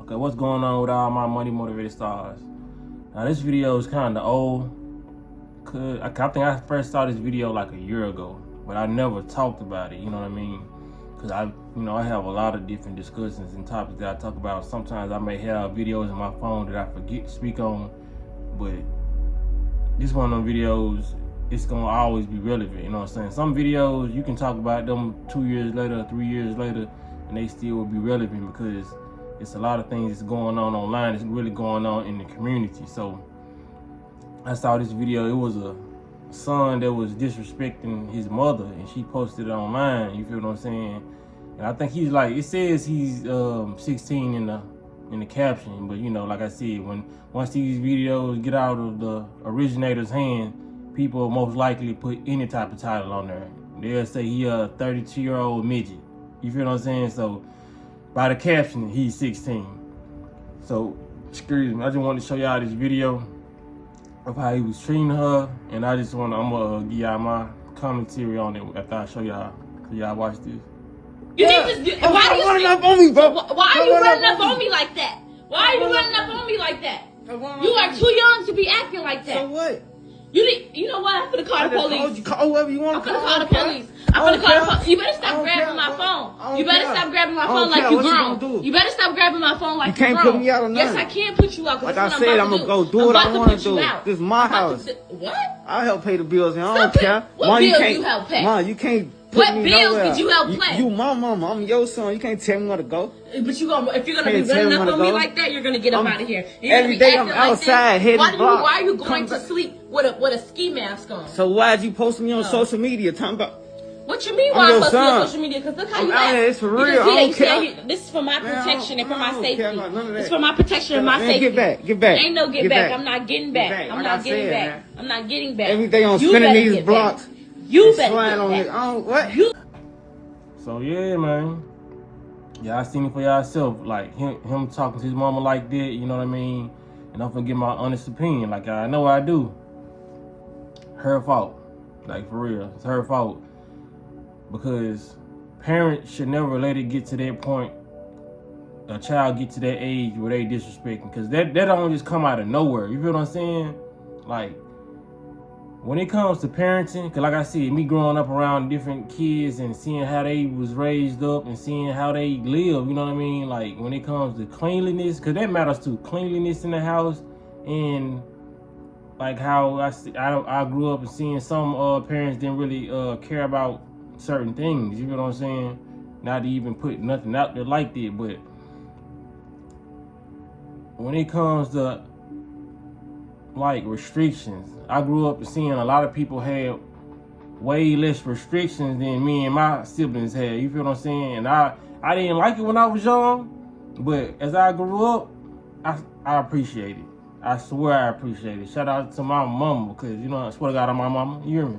Okay, what's going on with all my money motivated stars? Now this video is kind of old. I think I first saw this video like a year ago, but I never talked about it. You know what I mean? Because I have a lot of different discussions and topics that I talk about. Sometimes I may have videos in my phone that I forget to speak on, but this one of them videos, it's gonna always be relevant. You know what I'm saying? Some videos you can talk about them 2 years later, 3 years later, and they still will be relevant because it's a lot of things that's going on online. It's really going on in the community. So I saw this video. It was a son that was disrespecting his mother, and she posted it online. You feel what I'm saying? And I think he's like, it says he's 16 in the caption, but like I said, once these videos get out of the originator's hand, people will most likely put any type of title on there. They'll say he a 32-year-old midget. You feel what I'm saying? So by the caption, he's 16. So excuse me, I just wanted to show y'all this video of how he was treating her, and I'm gonna give y'all my commentary on it after I show y'all. So y'all watch this. You need to. Why are you running up on me, bro? Why are you running up on me like that? Why are you running up on me like that? You are too young to be acting like that. So what? You know what? I'm finna call the police. Call whoever you want. I'm finna call the police. I'm finna call the police. You better stop grabbing my phone. You better stop grabbing my phone like you grown. You better stop grabbing my phone like you grown. You can't put me out or nothing. Yes, I can put you out. Like I said, I'm gonna go do what I want to do. This is my house. What? I help pay the bills, and I don't care. What bills you help pay? Mom, you can't. What bills did you help pay? You my mama. I'm your son. You can't tell me where to go. But if you're gonna be running up on me like that, you're gonna get up out of here. Every day I'm outside hitting blocks. Why are you going to sleep with a ski mask on? So why'd you post me on social media? Talking about. What you mean why I'm posting on social media? Because look how you act. It's for real. I don't care. This is for my protection and for my safety. It's for my protection and my safety. Get back. Ain't no get back. I'm not getting back. I'm not getting back. I'm not getting back. Every day I'm spinning these blocks. You better get back. What? So yeah, man. Y'all seen it for yourself. Like him talking to his mama like that, you know what I mean? And I'm gonna give my honest opinion. Like I know I do. Her fault. Like for real. It's her fault. Because parents should never let it get to that point, a child get to that age where they disrespecting. Because that don't just come out of nowhere. You feel what I'm saying? Like, when it comes to parenting, because like I said, me growing up around different kids and seeing how they was raised up and seeing how they live, you know what I mean? Like, when it comes to cleanliness, because that matters too. Cleanliness in the house, and like how I grew up and seeing some parents didn't really care about certain things, you know what I'm saying? Not to even put nothing out there like that, but when it comes to like restrictions, I grew up seeing a lot of people had way less restrictions than me and my siblings had, you feel what I'm saying? And I didn't like it when I was young, but as I grew up, I appreciate it. I swear I appreciate it. Shout out to my mama, because I swear to God on my mama, you hear me?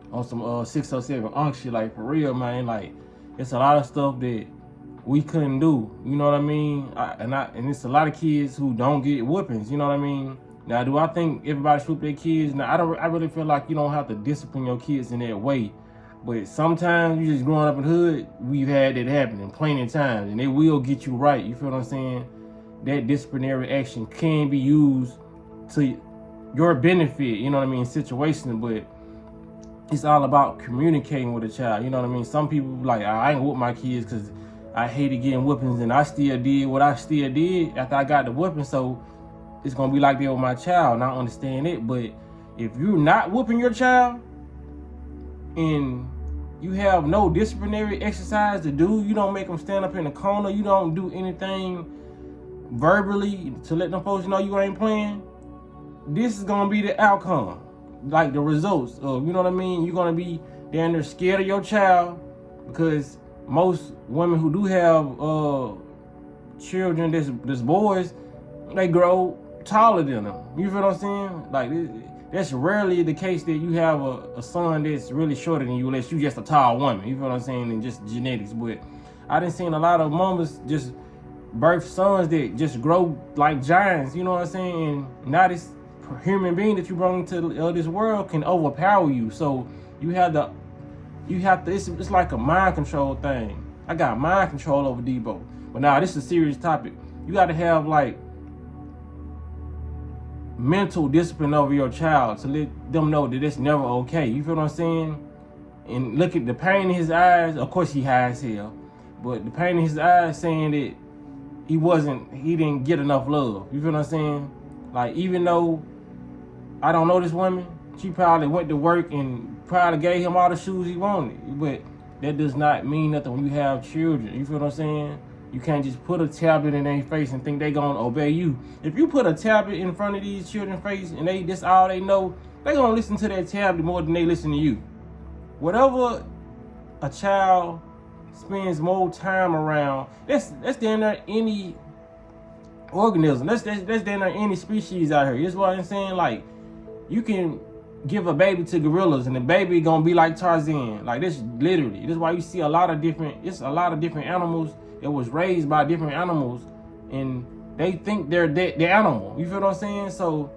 On some 607 unk shit, like for real, man. Like it's a lot of stuff that we couldn't do, you know what I mean? And it's a lot of kids who don't get whoopings, you know what I mean? Now, do I think everybody should whoop their kids? Now, I really feel like you don't have to discipline your kids in that way. But sometimes you just growing up in the hood, we've had that happen in plenty of times, and they will get you right. You feel what I'm saying? That disciplinary action can be used to your benefit, you know what I mean, situation, but it's all about communicating with a child, you know what I mean? Some people like, I ain't whoop my kids because I hated getting whoopings, and I still did what I still did after I got the whooping, so it's going to be like that with my child, and I understand it. But if you're not whooping your child and you have no disciplinary exercise to do, you don't make them stand up in the corner, you don't do anything verbally to let them folks know you ain't playing, this is going to be the outcome. Like the results of, you know what I mean? You're gonna be down there scared of your child, because most women who do have children that's boys, they grow taller than them. You feel what I'm saying? Like that's rarely the case that you have a son that's really shorter than you, unless you just a tall woman. You feel what I'm saying? And just genetics. But I done seen a lot of mamas just birth sons that just grow like giants. You know what I'm saying? And now this human being that you bring to this world can overpower you. So you have to it's like a mind control thing. I got mind control over Debo. But now this is a serious topic. You got to have like mental discipline over your child to let them know that it's never okay. You feel what I'm saying? And look at the pain in his eyes. Of course he high as hell, but the pain in his eyes saying that he didn't get enough love. You feel what I'm saying? Like, even though I don't know this woman, she probably went to work and probably gave him all the shoes he wanted. But that does not mean nothing when you have children. You feel what I'm saying? You can't just put a tablet in their face and think they're gonna obey you. If you put a tablet in front of these children's face and that's all they know, they're gonna listen to that tablet more than they listen to you. Whatever a child spends more time around, that's damn near any organism. That's damn near any species out here. That's what I'm saying. Like, you can give a baby to gorillas and the baby gonna be like Tarzan. Like, this literally. This is why you see a lot of different animals that was raised by different animals, and they think they're the animal. You feel what I'm saying? So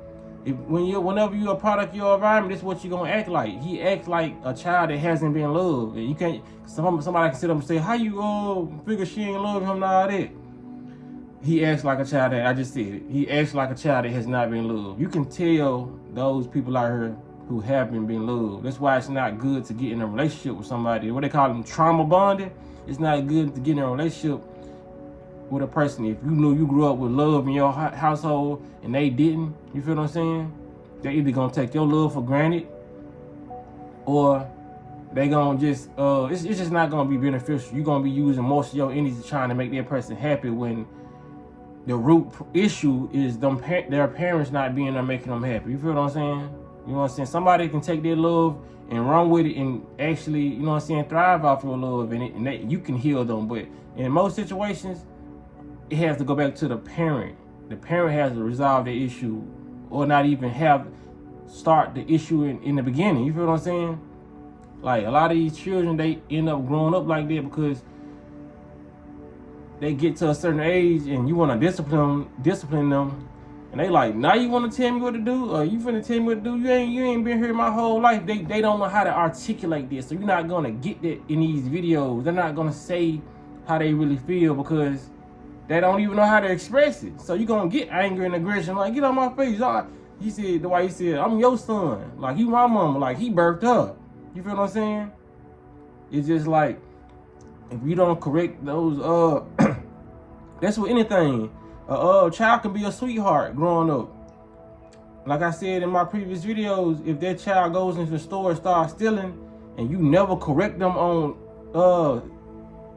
whenever you're a product of your environment, that's what you're gonna act like. He acts like a child that hasn't been loved. And you can't, somebody can sit up and say, how you figure she ain't love him and all that? He acts like a child that, I just said it. He acts like a child that has not been loved. You can tell those people out here who haven't been loved. That's why it's not good to get in a relationship with somebody. What they call them, trauma bonding. It's not good to get in a relationship with a person. If you knew you grew up with love in your household and they didn't, you feel what I'm saying? They're either gonna take your love for granted, or they gonna just it's just not gonna be beneficial. You're gonna be using most of your energy trying to make that person happy when the root issue is their parents not being there making them happy. You feel what I'm saying? You know what I'm saying? Somebody can take their love and run with it and actually, you know what I'm saying, thrive off your love, and you can heal them. But in most situations, it has to go back to the parent. The parent has to resolve the issue, or not even start the issue in the beginning. You feel what I'm saying? Like, a lot of these children, they end up growing up like that because they get to a certain age and you want to discipline them, and they like, now you want to tell me what to do, or you finna tell me what to do? You ain't been here my whole life. They don't know how to articulate this, so you're not gonna get that in these videos. They're not gonna say how they really feel because they don't even know how to express it. So you're gonna get anger and aggression, like, get on my face. He said, the way he said, I'm your son, like, you my mama, like, he birthed her. You feel what I'm saying? It's just like, if you don't correct those, that's with anything. A child can be a sweetheart growing up. Like I said in my previous videos, if that child goes into the store and starts stealing, and you never correct them on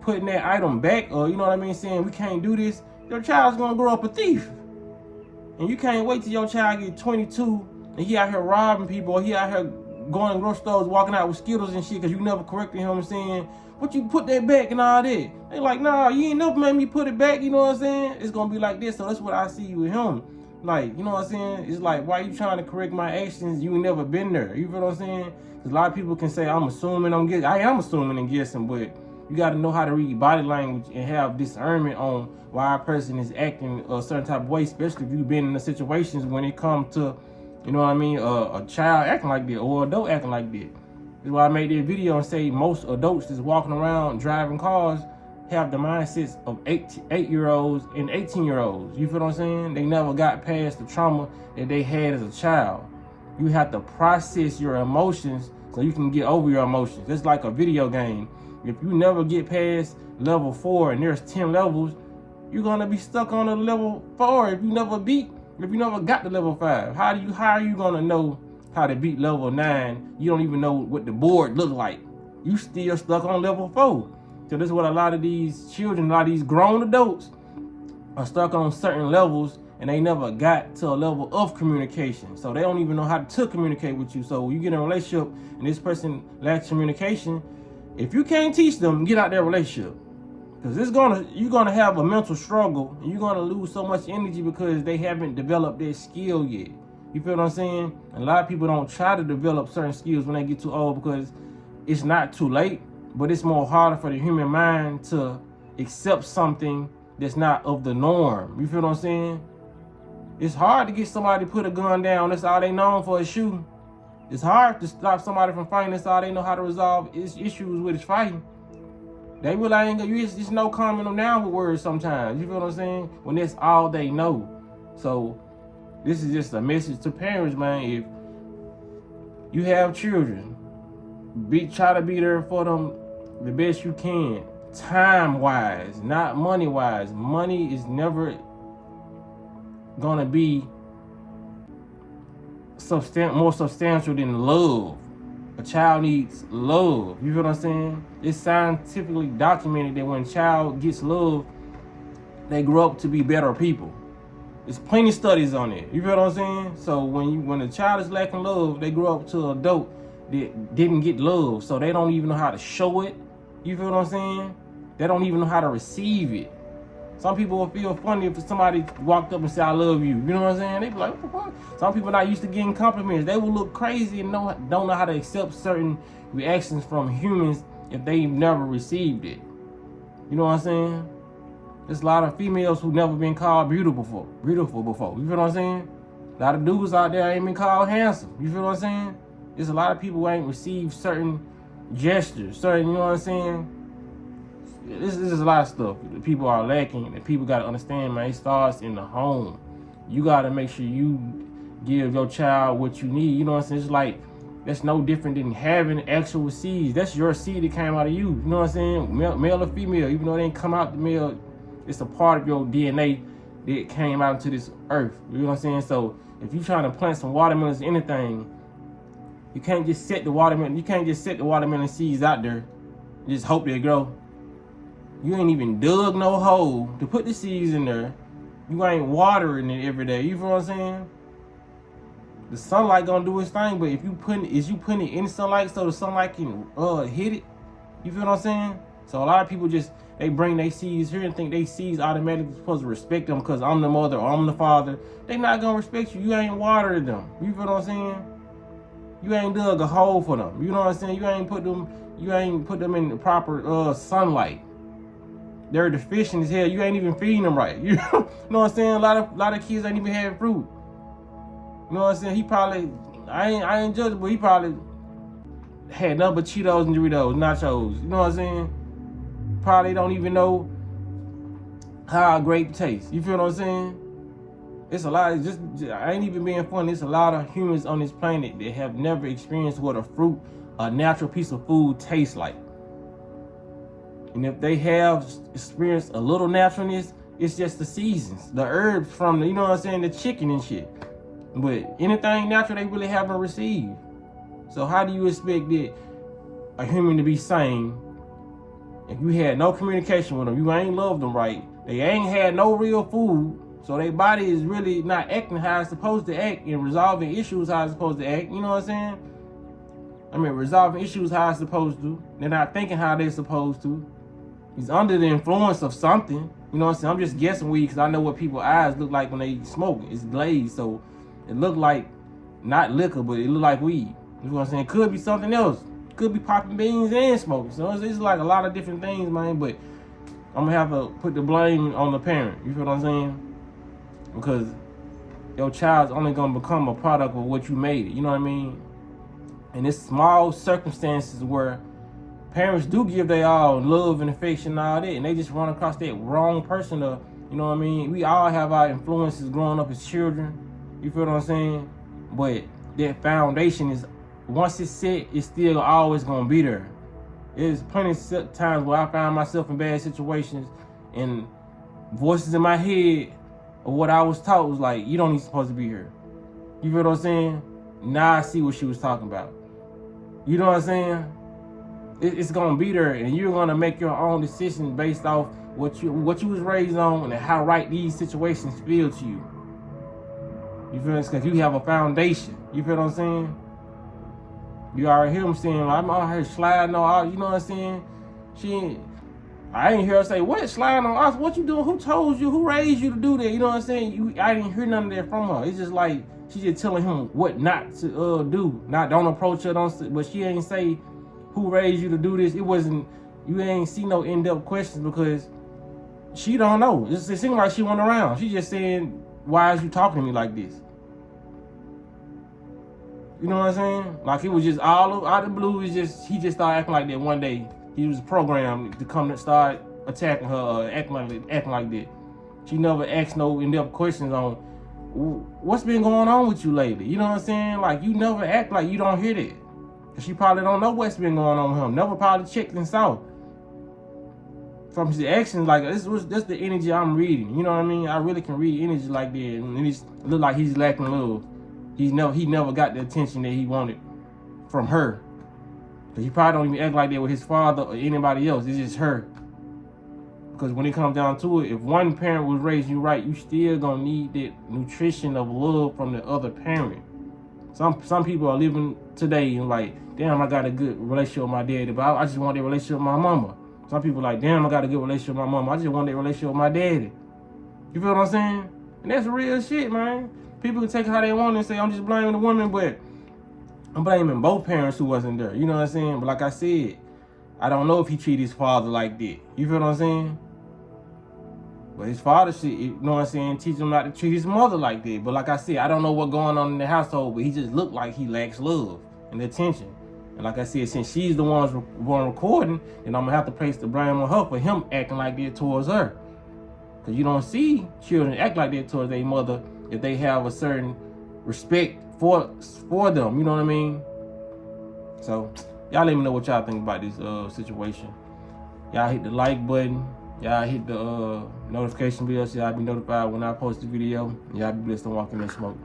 putting that item back, or, you know what I mean, saying we can't do this, your child's gonna grow up a thief. And you can't wait till your child get 22 and he out here robbing people, or he out here going to grocery stores, walking out with Skittles and shit because you never corrected him and saying, what, you put that back and all that. They like, nah, you ain't never made me put it back, you know what I'm saying? It's gonna be like this. So that's what I see with him. Like, you know what I'm saying? It's like, why you trying to correct my actions? You ain't never been there. You feel what I'm saying? Because a lot of people can say, I'm assuming I'm guessing. I am assuming and guessing, but you got to know how to read body language and have discernment on why a person is acting a certain type of way, especially if you've been in the situations when it comes to, you know what I mean, a child acting like that or adult acting like that. That's why I made this video and say most adults that's walking around driving cars have the mindsets of 8-year-olds and 18-year-olds. You feel what I'm saying? They never got past the trauma that they had as a child. You have to process your emotions so you can get over your emotions. It's like a video game. If you never get past level 4 and there's 10 levels, you're gonna be stuck on a level 4 if you never got to level 5. How are you gonna know how to beat level 9? You don't even know what the board looks like. You still stuck on level 4. So this is what a lot of these children, a lot of these grown adults are stuck on certain levels, and they never got to a level of communication. So they don't even know how to communicate with you. So you get in a relationship and this person lacks communication, if you can't teach them, get out their relationship. Because you're gonna have a mental struggle, and you're gonna lose so much energy because they haven't developed their skill yet. You feel what I'm saying? And a lot of people don't try to develop certain skills when they get too old because it's not too late, but it's more harder for the human mind to accept something that's not of the norm. You feel what I'm saying? It's hard to get somebody to put a gun down. That's all they known for is shooting. It's hard to stop somebody from fighting. That's all they know how to resolve issues with is fighting. They really ain't gonna, it's no calming them down with words sometimes. You feel what I'm saying? When that's all they know. So this is just a message to parents, man. If you have children, try to be there for them the best you can. Time-wise, not money-wise. Money is never gonna be more substantial than love. A child needs love. You feel what I'm saying? It's scientifically documented that when a child gets love, they grow up to be better people. There's plenty of studies on it. You feel what I'm saying? So when a child is lacking love, they grow up to an adult that didn't get love. So they don't even know how to show it. You feel what I'm saying? They don't even know how to receive it. Some people will feel funny if somebody walked up and said, I love you. You know what I'm saying? They be like, what the fuck? Some people not used to getting compliments. They will look crazy and don't know how to accept certain reactions from humans if they've never received it. You know what I'm saying? There's a lot of females who never been called beautiful before. You feel what I'm saying? A lot of dudes out there ain't been called handsome. You feel what I'm saying? There's a lot of people who ain't received certain gestures, you know what I'm saying? This is a lot of stuff that people are lacking, and people got to understand, man. It starts in the home. You got to make sure you give your child what you need. You know what I'm saying? It's like, that's no different than having actual seeds. That's your seed that came out of you. You know what I'm saying? Male or female, even though they didn't come out the male, it's a part of your DNA that came out into this earth. You know what I'm saying? So if you're trying to plant some watermelons or anything, you can't just set the watermelon seeds out there and just hope they grow. You ain't even dug no hole to put the seeds in there. You ain't watering it every day. You feel what I'm saying? The sunlight gonna do its thing, but if you putting it in sunlight so the sunlight can hit it, you feel what I'm saying? So a lot of people they bring their seeds here and think they seeds automatically supposed to respect them because I'm the mother or I'm the father. They not gonna respect you. You ain't watered them. You feel what I'm saying? You ain't dug a hole for them. You know what I'm saying? You ain't put them in the proper sunlight. They're deficient as hell. You ain't even feeding them right. You know what I'm saying? A lot of kids ain't even having fruit. You know what I'm saying? He probably, I ain't judging, but he probably had nothing but Cheetos and Doritos, nachos. You know what I'm saying? Probably don't even know how a grape tastes. You feel what I'm saying? It's a lot. I ain't even being funny. It's a lot of humans on this planet that have never experienced what a natural piece of food tastes like. And if they have experienced a little naturalness, it's just the seasons, the herbs from the, you know what I'm saying, the chicken and shit. But anything natural, they really haven't received. So how do you expect a human to be sane if you had no communication with them? You ain't loved them right. They ain't had no real food. So their body is really not acting how it's supposed to act and resolving issues how it's supposed to act. You know what I'm saying? I mean, resolving issues how it's supposed to. They're not thinking how they're supposed to. He's under the influence of something. You know what I'm saying? I'm just guessing weed because I know what people's eyes look like when they smoke. It's glazed, so it look like not liquor, but it look like weed. You know what I'm saying? Could be something else. Could be popping beans and smoking. So it's like a lot of different things, man. But I'm gonna have to put the blame on the parent. You feel what I'm saying? Because your child's only gonna become a product of what you made it. You know what I mean? And it's small circumstances where parents do give their all love and affection and all that, and they just run across that wrong person. You know what I mean? We all have our influences growing up as children. You feel what I'm saying? But that foundation is, once it's set, it's still always gonna be there. There's plenty of times where I found myself in bad situations, and voices in my head of what I was taught was like, you don't even supposed to be here. You feel what I'm saying? Now I see what she was talking about. You know what I'm saying? It's gonna be there, and you're gonna make your own decision based off what you was raised on and how right these situations feel to you. You feel this? Because you have a foundation. You feel what I'm saying? You already hear him saying, I'm out here sliding on, you know what I'm saying? I ain't hear her say, what, sliding on us? What you doing? Who told you? Who raised you to do that? You know what I'm saying? I didn't hear none of that from her. It's just like, she's just telling him what not to do. Don't approach her, but she ain't say, who raised you to do this? It wasn't, you ain't see no in-depth questions because she don't know. It seemed like she went around. She just saying, why is you talking to me like this? You know what I'm saying? Like it was just all out of the blue. He just started acting like that one day. he was programmed to come and start attacking her, acting like that. She never asked no in-depth questions on what's been going on with you lately. You know what I'm saying? Like, you never act like you don't hear that. Cause she probably don't know what's been going on with him. Never probably checked and saw. From his actions, like that's the energy I'm reading. You know what I mean? I really can read energy like that, and it look like he's lacking love. He never got the attention that he wanted from her. Cause he probably don't even act like that with his father or anybody else. It's just her. Because when it comes down to it, if one parent was raising you right, you still gonna need that nutrition of love from the other parent. Some people are living today and like, damn, I got a good relationship with my daddy, but I just want that relationship with my mama. Some people like, damn, I got a good relationship with my mama. I just want that relationship with my daddy. You feel what I'm saying? And that's real shit, man. People can take it how they want and say, I'm just blaming the woman, but I'm blaming both parents who wasn't there. You know what I'm saying? But like I said, I don't know if he treated his father like that. You feel what I'm saying? But his father should, you know what I'm saying, teach him not to treat his mother like that. But like I said, I don't know what's going on in the household, but he just looked like he lacks love and attention. And like I said, since she's the one recording, then I'm going to have to place the blame on her for him acting like that towards her. Because you don't see children act like that towards their mother if they have a certain respect for them. You know what I mean? So, y'all let me know what y'all think about this situation. Y'all hit the like button. Y'all hit the notification bell so y'all be notified when I post the video. Y'all be blessed and walk in that smoke.